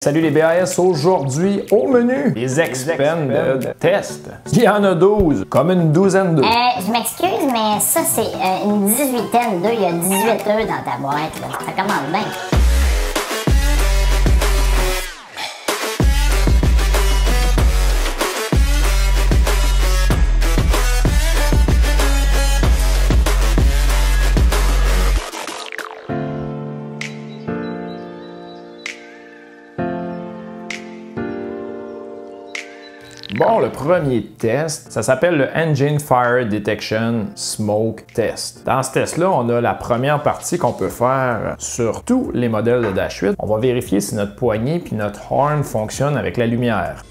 Salut les BAS, aujourd'hui au menu, les Expanded Tests. Il y en a 12, comme une douzaine d'œufs. Je m'excuse, mais ça c'est une 18aine d'œufs. Il y a 18 œufs dans ta boîte, là. Ça commence bien. Bon, le premier test, ça s'appelle le Engine Fire Detection Smoke Test. Dans ce test-là, on a la première partie qu'on peut faire sur tous les modèles de Dash 8. On va vérifier si notre poignée puis notre horn fonctionnent avec la lumière.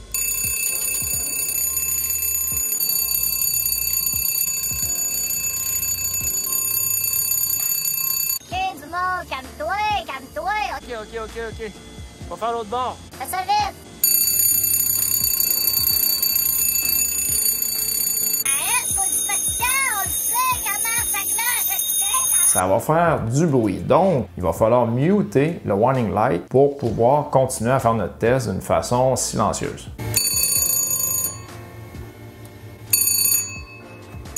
Ok, du monde, calme-toi, calme-toi. Ok. On va faire l'autre bord. Fais ça vite. Ça va faire du bruit. Donc, il va falloir muter le warning light pour pouvoir continuer à faire notre test d'une façon silencieuse.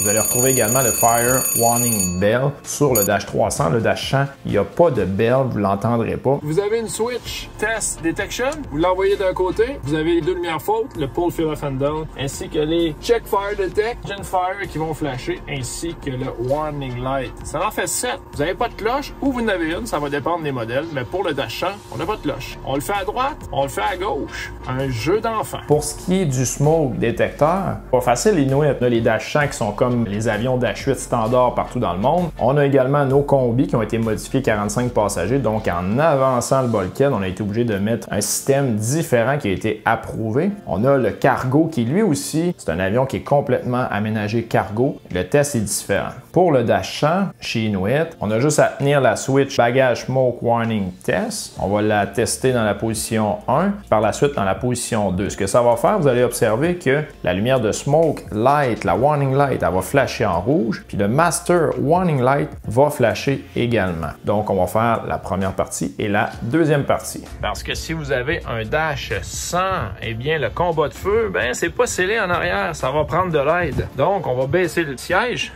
Vous allez retrouver également le Fire Warning Bell sur le Dash 300. Le Dash 100, il n'y a pas de bell, vous ne l'entendrez pas. Vous avez une switch Test Detection. Vous l'envoyez d'un côté. Vous avez les deux lumières fautes, le Pull Fill Off and Down, ainsi que les Check Fire Detect, Engine Fire qui vont flasher, ainsi que le Warning Light. Ça en fait 7. Vous n'avez pas de cloche ou vous en avez une, ça va dépendre des modèles. Mais pour le Dash 100, on n'a pas de cloche. On le fait à droite, on le fait à gauche. Un jeu d'enfant. Pour ce qui est du smoke détecteur, pas facile, Inuit. On a les Dash 100 qui sont comme les avions Dash 8 standard partout dans le monde. On a également nos combis qui ont été modifiés 45 passagers. Donc, en avançant le bulkhead, on a été obligé de mettre un système différent qui a été approuvé. On a le cargo qui, lui aussi, c'est un avion qui est complètement aménagé cargo. Le test est différent. Pour le Dash 100, chez Inuit, on a juste à tenir la switch Bagage Smoke Warning Test. On va la tester dans la position 1, par la suite dans la position 2. Ce que ça va faire, vous allez observer que la lumière de Smoke Light, la Warning Light, elle va flasher en rouge, puis le Master Warning Light va flasher également. Donc, on va faire la première partie et la deuxième partie. Parce que si vous avez un Dash 100, eh bien, le combat de feu, ben, c'est pas scellé en arrière, ça va prendre de l'aide. Donc, on va baisser le siège.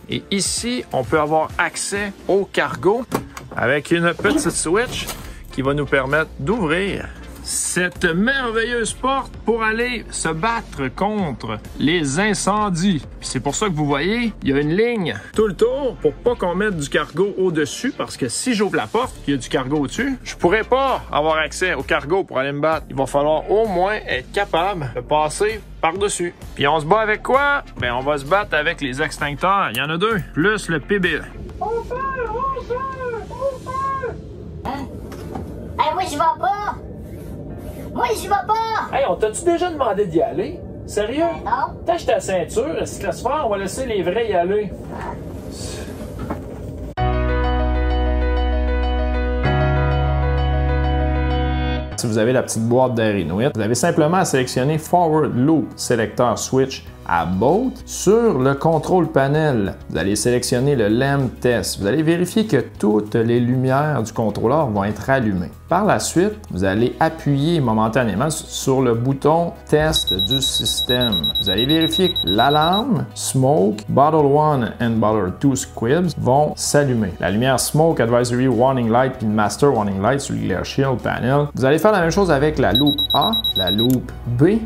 Et ici, on peut avoir accès au cargo avec une petite switch qui va nous permettre d'ouvrir cette merveilleuse porte pour aller se battre contre les incendies. C'est pour ça que vous voyez, il y a une ligne tout le tour pour pas qu'on mette du cargo au-dessus, parce que si j'ouvre la porte, il y a du cargo au-dessus, je pourrais pas avoir accès au cargo pour aller me battre. Il va falloir au moins être capable de passer par-dessus. Puis on se bat avec quoi? Ben on va se battre avec les extincteurs. Il y en a deux, plus le PBE. Hein? Hey, moi, j'y vais pas! Moi, j'y vais pas! Hey, on t'a-tu déjà demandé d'y aller? Sérieux? Non. Tâche ta ceinture, si tu laisses faire, on va laisser les vrais y aller. Si vous avez la petite boîte d'air Inuit, vous avez simplement à sélectionner Forward Loop Selector Switch à Boat. Sur le contrôle panel, vous allez sélectionner le Lamp Test. Vous allez vérifier que toutes les lumières du contrôleur vont être allumées. Par la suite, vous allez appuyer momentanément sur le bouton Test du système. Vous allez vérifier que l'alarme, Smoke, Bottle 1 and Bottle 2 Squibs vont s'allumer. La lumière Smoke Advisory Warning Light puis le Master Warning Light sur le Glare Shield Panel. Vous allez faire la même chose avec la loupe A, la loupe B.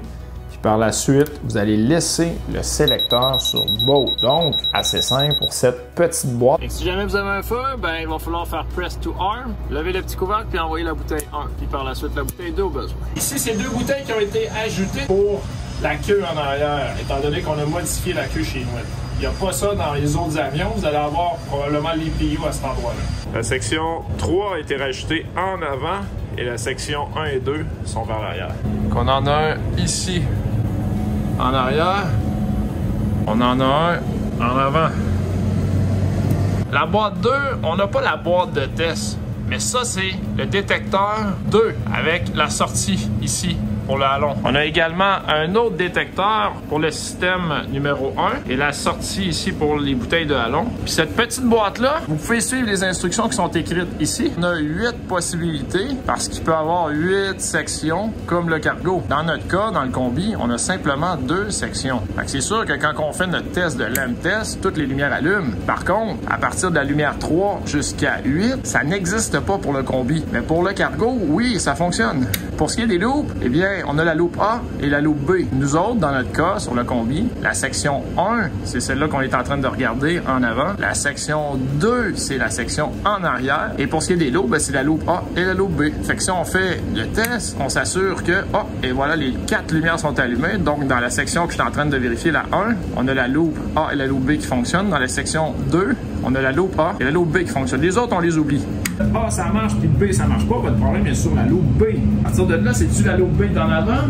Par la suite, vous allez laisser le sélecteur sur Boat. Donc, assez simple pour cette petite boîte. Et si jamais vous avez un feu, ben il va falloir faire Press to Arm, lever le petit couvercle puis envoyer la bouteille 1. Puis par la suite, la bouteille 2 au besoin. Ici, c'est deux bouteilles qui ont été ajoutées pour la queue en arrière, étant donné qu'on a modifié la queue chez Inuit. Il n'y a pas ça dans les autres avions. Vous allez avoir probablement l'EPU à cet endroit-là. La section 3 a été rajoutée en avant et la section 1 et 2 sont vers l'arrière. On en a un ici en arrière. On en a un en avant. La boîte 2, on n'a pas la boîte de test. Mais ça, c'est le détecteur 2 avec la sortie ici pour le hallon. On a également un autre détecteur pour le système numéro 1 et la sortie ici pour les bouteilles de hallon. Puis cette petite boîte-là, vous pouvez suivre les instructions qui sont écrites ici. On a 8 possibilités parce qu'il peut y avoir 8 sections comme le cargo. Dans notre cas, dans le combi, on a simplement 2 sections. C'est sûr que quand on fait notre test de LEM test, toutes les lumières allument. Par contre, à partir de la lumière 3 jusqu'à 8, ça n'existe pas pour le combi. Mais pour le cargo, oui, ça fonctionne. Pour ce qui est des loupes, eh bien, on a la loupe A et la loupe B. Nous autres, dans notre cas, sur le combi, la section 1, c'est celle-là qu'on est en train de regarder en avant. La section 2, c'est la section en arrière. Et pour ce qui est des loupes, c'est la loupe A et la loupe B. Fait que si on fait le test, on s'assure que, et voilà, les 4 lumières sont allumées. Donc, dans la section que je suis en train de vérifier, la 1, on a la loupe A et la loupe B qui fonctionnent. Dans la section 2, on a la loupe A et la loupe B qui fonctionnent. Les autres, on les oublie. A, ça marche, puis B, ça marche pas. Votre problème est sur la loupe B. À partir de là, c'est-tu la loupe B d'en avant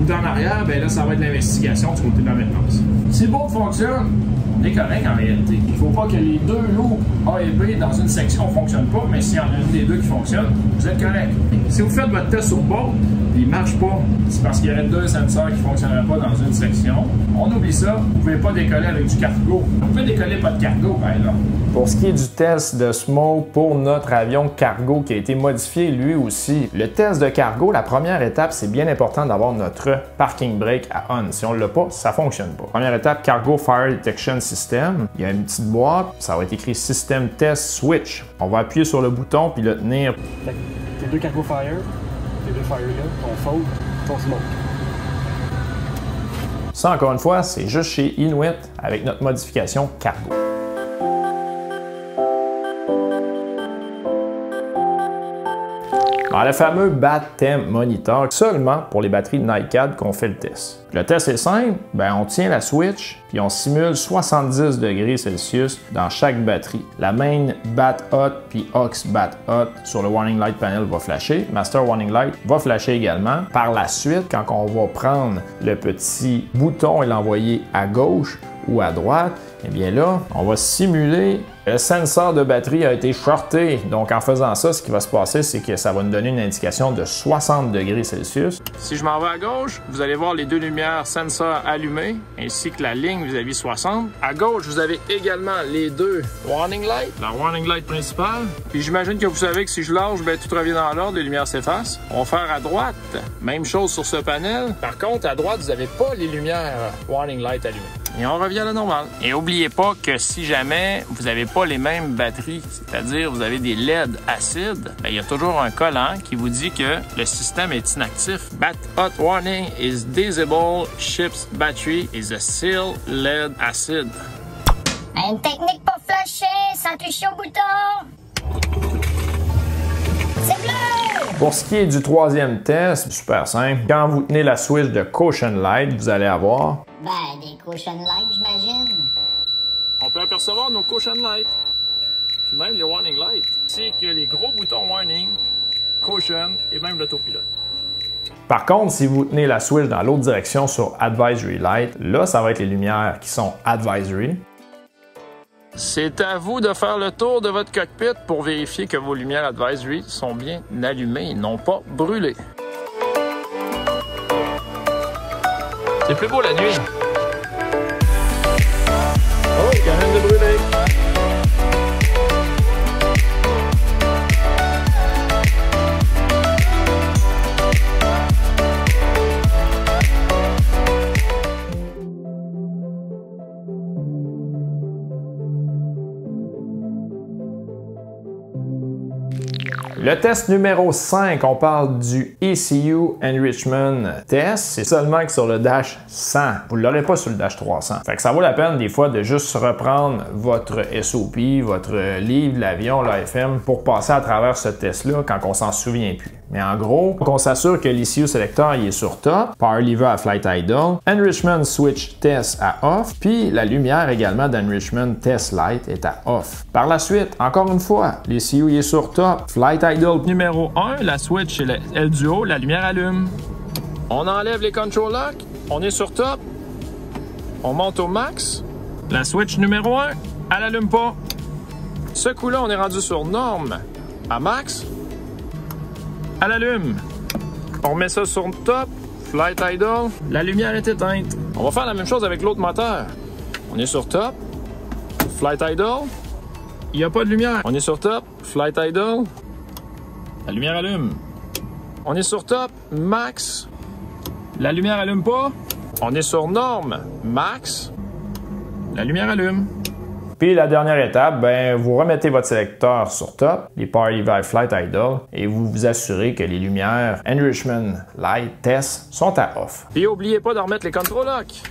ou d'en arrière? Ben là, ça va être l'investigation du côté de la maintenance. Si l'autre fonctionne, on est correct en réalité. Il ne faut pas que les deux loupes A et B dans une section ne fonctionnent pas, mais s'il y en a une des deux qui fonctionne, vous êtes correct. Si vous faites votre test sur both, et il ne marche pas, c'est parce qu'il y aurait 2 sensors qui ne fonctionneraient pas dans une section. On oublie ça, vous ne pouvez pas décoller avec du cargo. Vous pouvez décoller pas de cargo, par exemple. Pour ce qui est du test de smoke pour notre avion cargo qui a été modifié lui aussi, le test de cargo, la première étape, c'est bien important d'avoir notre parking brake à on. Si on ne l'a pas, ça ne fonctionne pas. Première étape, Cargo Fire Detection System. Il y a une petite boîte, ça va être écrit System Test Switch. On va appuyer sur le bouton puis le tenir. Tes 2 Cargo Fire, tes 2 Fire là, ton faute, ton smoke. Ça, encore une fois, c'est juste chez Inuit avec notre modification cargo. Alors, le fameux Bat Temp Monitor, seulement pour les batteries de Nightcad qu'on fait le test. Le test est simple, on tient la switch puis on simule 70 degrés Celsius dans chaque batterie. La main Bat Hot puis Aux Bat Hot sur le Warning Light Panel va flasher. Master Warning Light va flasher également. Par la suite, quand on va prendre le petit bouton et l'envoyer à gauche ou à droite, eh bien là, on va simuler le sensor de batterie a été shorté. Donc en faisant ça, ce qui va se passer, c'est que ça va nous donner une indication de 60 degrés Celsius. Si je m'en vais à gauche, vous allez voir les 2 lumières sensor allumées, ainsi que la ligne vis-à-vis 60. À gauche, vous avez également les 2 warning lights, la warning light principale. Puis j'imagine que vous savez que si je lâche, tout revient dans l'ordre, les lumières s'effacent. On va faire à droite, même chose sur ce panel. Par contre, à droite, vous n'avez pas les lumières warning light allumées. Et on revient à la normale. Et n'oubliez pas que si jamais vous n'avez pas les mêmes batteries, c'est-à-dire vous avez des LED acides, il y a toujours un collant qui vous dit que le système est inactif. Bat Hot Warning is disable, ship's battery is a seal LED acid. Une technique pour flasher sans toucher au bouton. C'est bleu! Pour ce qui est du troisième test, super simple. Quand vous tenez la switch de Caution Light, vous allez avoir des caution lights, j'imagine. On peut apercevoir nos caution lights, puis même les warning lights. C'est que les gros boutons warning, caution et même l'autopilote. Par contre, si vous tenez la switch dans l'autre direction sur Advisory Light, là, ça va être les lumières qui sont Advisory. C'est à vous de faire le tour de votre cockpit pour vérifier que vos lumières Advisory sont bien allumées et non pas brûlées. C'est plus beau la nuit. Oh, il y en a une de brûlée. Le test numéro 5, on parle du ECU Enrichment Test. C'est seulement que sur le Dash 100. Vous ne l'aurez pas sur le Dash 300. Fait que ça vaut la peine des fois de juste reprendre votre SOP, votre livre de l'avion, l'AFM, pour passer à travers ce test-là quand on s'en souvient plus. Mais en gros, on s'assure que l'ECU Selector il est sur top, Power Lever à Flight Idle, Enrichment Switch Test à off, puis la lumière également d'Enrichment Test Light est à off. Par la suite, encore une fois, l'ECU il est sur top, Flight Idle. Numéro 1, la switch et le L du haut, la lumière allume. On enlève les control locks, on est sur top, on monte au max. La switch numéro 1, elle allume pas. Ce coup-là, on est rendu sur norme à max. Elle allume. On remet ça sur le top. Flight idle. La lumière est éteinte. On va faire la même chose avec l'autre moteur. On est sur top. Flight idle. Il n'y a pas de lumière. On est sur top. Flight idle. La lumière allume. On est sur top. Max. La lumière allume pas. On est sur norme. Max. La lumière allume. Puis la dernière étape, ben, vous remettez votre sélecteur sur top, les Power Levi Flight Idle, et vous vous assurez que les lumières Enrichment Light Test sont à off. Et n'oubliez pas de remettre les control locks.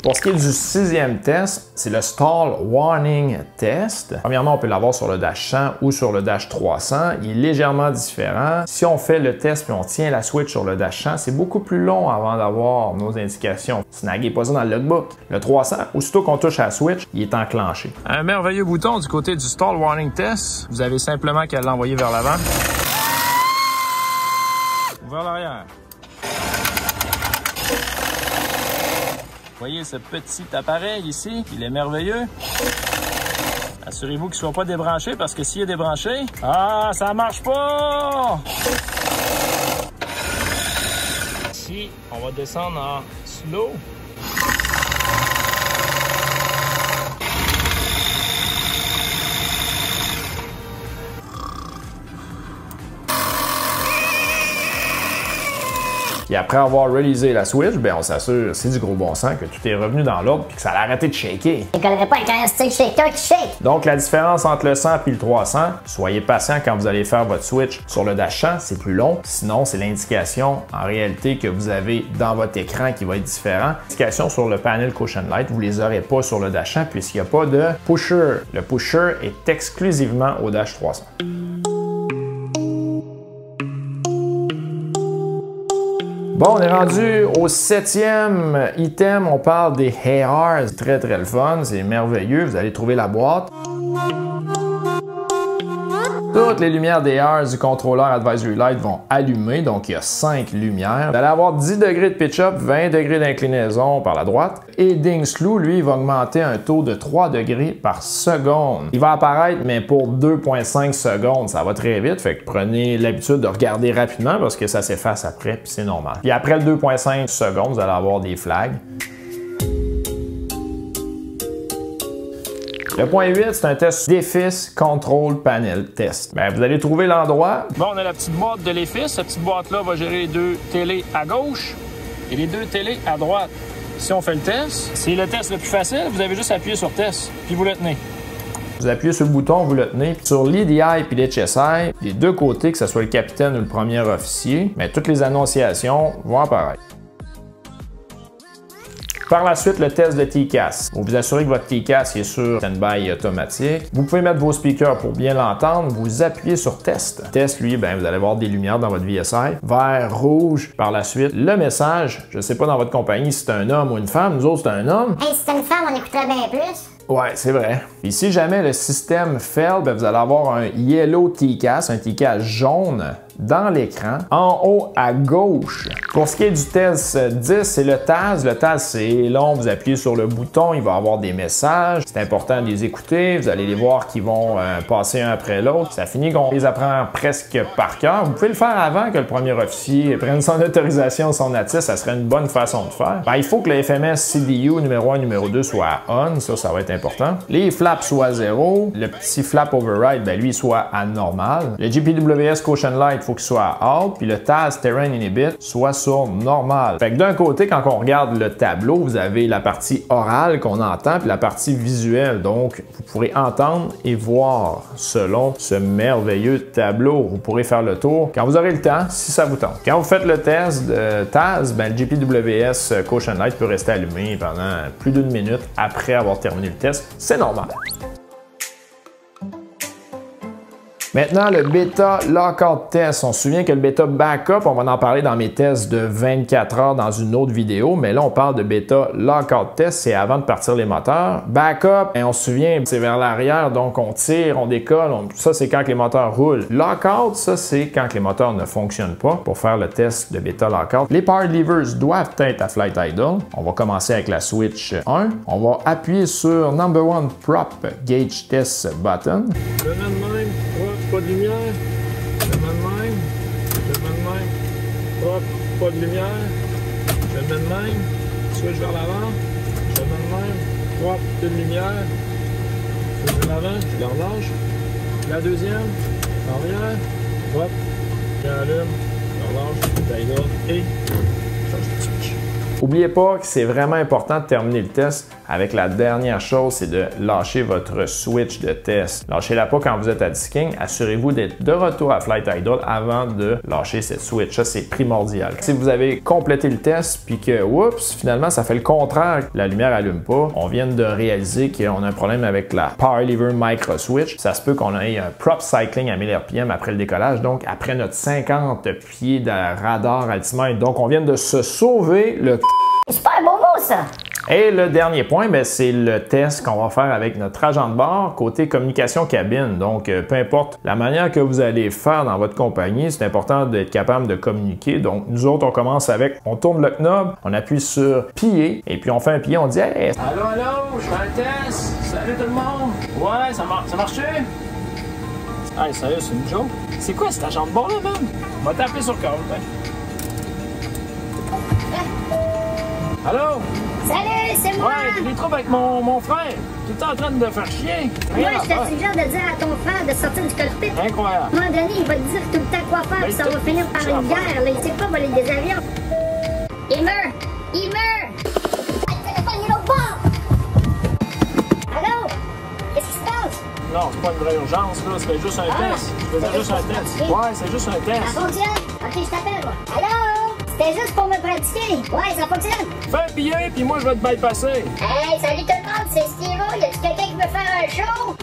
Pour ce qui est du 6e test, c'est le Stall Warning Test. Premièrement, on peut l'avoir sur le Dash 100 ou sur le Dash 300. Il est légèrement différent. Si on fait le test puis on tient la switch sur le Dash 100, c'est beaucoup plus long avant d'avoir nos indications. Snaguez pas ça dans le logbook. Le 300, aussitôt qu'on touche à la switch, il est enclenché. Un merveilleux bouton du côté du Stall Warning Test. Vous avez simplement qu'à l'envoyer vers l'avant ou vers l'arrière. Voyez ce petit appareil ici, il est merveilleux. Assurez-vous qu'il ne soit pas débranché parce que s'il est débranché, ça marche pas! Ici, on va descendre en slow. Et après avoir releasé la switch, ben on s'assure, c'est du gros bon sens, que tout est revenu dans l'ordre et que ça a arrêté de shaker. Je ne collerai pas avec un stick shaker qui shake. Donc la différence entre le 100 et le 300, soyez patient quand vous allez faire votre switch sur le Dash 100, c'est plus long. Sinon, c'est l'indication en réalité que vous avez dans votre écran qui va être différent. L'indication sur le panel Caution Light, vous les aurez pas sur le Dash 1 puisqu'il n'y a pas de pusher. Le pusher est exclusivement au Dash 300. Bon, on est rendu au 7e item. On parle des ARs. C'est très le fun, c'est merveilleux. Vous allez trouver la boîte. Toutes les lumières des ARs du contrôleur Advisory Light vont allumer, donc il y a 5 lumières. Vous allez avoir 10 degrés de pitch-up, 20 degrés d'inclinaison par la droite. Et Ding Slew, lui, il va augmenter un taux de 3 degrés par seconde. Il va apparaître, mais pour 2,5 secondes, ça va très vite. Fait que prenez l'habitude de regarder rapidement parce que ça s'efface après, puis c'est normal. Puis après le 2,5 secondes, vous allez avoir des flags. Le point 8, c'est un test d'EFIS Control Panel Test. Ben, vous allez trouver l'endroit. Bon, on a la petite boîte de l'EFIS. Cette petite boîte-là va gérer les 2 télés à gauche et les 2 télés à droite. Si on fait le test, c'est le test le plus facile. Vous avez juste appuyé sur test, puis vous le tenez. Vous appuyez sur le bouton, vous le tenez. Sur l'EDI et l'HSI, des deux côtés, que ce soit le capitaine ou le premier officier, mais toutes les annonciations vont apparaître. Par la suite, le test de TCAS. Vous vous assurez que votre TCAS est sur stand-by automatique. Vous pouvez mettre vos speakers pour bien l'entendre. Vous appuyez sur test. Test, lui, ben, vous allez avoir des lumières dans votre VSI. Vert, rouge. Par la suite, le message. Je ne sais pas dans votre compagnie si c'est un homme ou une femme. Nous autres, c'est un homme. Hey, si c'était une femme, on écouterait bien plus. Ouais, c'est vrai. Et si jamais le système fail, ben, vous allez avoir un yellow TCAS, un TCAS jaune dans l'écran, en haut à gauche. Pour ce qui est du test 10, c'est le TAS. Le TAS, c'est long. Vous appuyez sur le bouton, il va avoir des messages. C'est important de les écouter. Vous allez les voir qui vont passer un après l'autre. Ça finit qu'on les apprend presque par cœur. Vous pouvez le faire avant que le premier officier prenne son autorisation, son ATIS. Ça serait une bonne façon de faire. Ben, il faut que le FMS CDU numéro 1 numéro 2 soit on. Ça va être important. Les flaps soient 0. Le petit flap override, ben, lui, soit à normal. Le GPWS Caution Light, il faut qu'il soit à out, puis le TAS Terrain Inhibit soit sur normal. Fait que d'un côté, quand on regarde le tableau, vous avez la partie orale qu'on entend, puis la partie visuelle. Donc, vous pourrez entendre et voir selon ce merveilleux tableau. Vous pourrez faire le tour quand vous aurez le temps, si ça vous tente. Quand vous faites le test de TAS, ben, le GPWS Caution Light peut rester allumé pendant plus d'1 minute après avoir terminé le test. C'est normal. Maintenant, le bêta lockout test. On se souvient que le bêta backup, on va en parler dans mes tests de 24 heures dans une autre vidéo, mais là, on parle de bêta lockout test, c'est avant de partir les moteurs. Backup, et on se souvient, c'est vers l'arrière, donc on tire, on décolle, ça c'est quand les moteurs roulent. Lockout, ça c'est quand les moteurs ne fonctionnent pas pour faire le test de bêta lockout. Les power levers doivent être à flight idle. On va commencer avec la switch 1. On va appuyer sur number 1 prop gauge test button. Pas de lumière. pas de lumière. Je le mets de même. Switch vers l'avant. Je le mets de même. Hop, plus de lumière. Switch vers l'avant. Je l'enlâche. La deuxième. En arrière. Hop. J'allume. Je relâche. Idle. Et change de switch. N'oubliez pas que c'est vraiment important de terminer le test avec la dernière chose, c'est de lâcher votre switch de test. Lâchez-la pas quand vous êtes à disking. Assurez-vous d'être de retour à Flight Idle avant de lâcher cette switch. Ça, c'est primordial. Si vous avez complété le test puis que, oups, finalement, ça fait le contraire, la lumière allume pas, on vient de réaliser qu'on a un problème avec la Power Lever Micro Switch. Ça se peut qu'on ait un prop cycling à 1000 RPM après le décollage, donc après notre 50 pieds de radar altimètre. Donc, on vient de se sauver le Super beau mot, ça! Et le dernier point, c'est le test qu'on va faire avec notre agent de bord côté communication cabine. Donc, peu importe la manière que vous allez faire dans votre compagnie, c'est important d'être capable de communiquer. Donc, nous autres, on commence avec, on tourne le knob, on appuie sur piller, et puis on fait un piller, on dit « Hey! » Allô, allô, je fais un test. Salut tout le monde. Ouais, ça marche-tu? Hey, sérieux, c'est une joke? C'est quoi cet agent de bord là, man? On va taper sur code, hein? Allô? Salut, c'est moi! Ouais, j'ai des troubles avec mon frère. Tout le temps en train de faire chier. Moi, je te suggère de dire à ton frère de sortir du cockpit. Incroyable. À un moment donné, il va te dire tout le temps quoi faire, puis ça va finir par une guerre. Là. Il sait pas voler des avions. Il meurt! Il meurt! Le téléphone est au bord! Allô? Qu'est-ce qui se passe? Non, c'est pas une vraie urgence, là. C'était juste un test. Je faisais juste un test. Ouais, c'est juste un test. Ça fonctionne? Ok, je t'appelle, moi. Allô? C'était juste pour me pratiquer. Ouais, ça fonctionne? Fais un billet, puis moi, je vais te bypasser. Hey, salut tout le monde, c'est Steve-O. Y a-tu quelqu'un qui veut faire un show?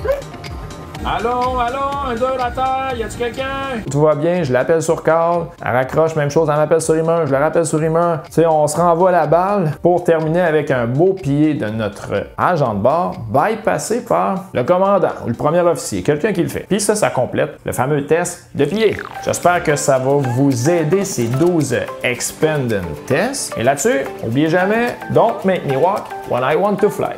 Allô, allô, un, deux, la terre, y a-tu quelqu'un? Tout va bien, je l'appelle sur call, elle raccroche, même chose, elle m'appelle sur email, je la rappelle sur email. Tu sais, on se renvoie la balle pour terminer avec un beau pilier de notre agent de bord, bypassé par le commandant ou le premier officier, quelqu'un qui le fait. Puis ça complète le fameux test de pilier. J'espère que ça va vous aider ces 12 expanded tests. Et là-dessus, n'oubliez jamais, don't make me walk when I want to fly.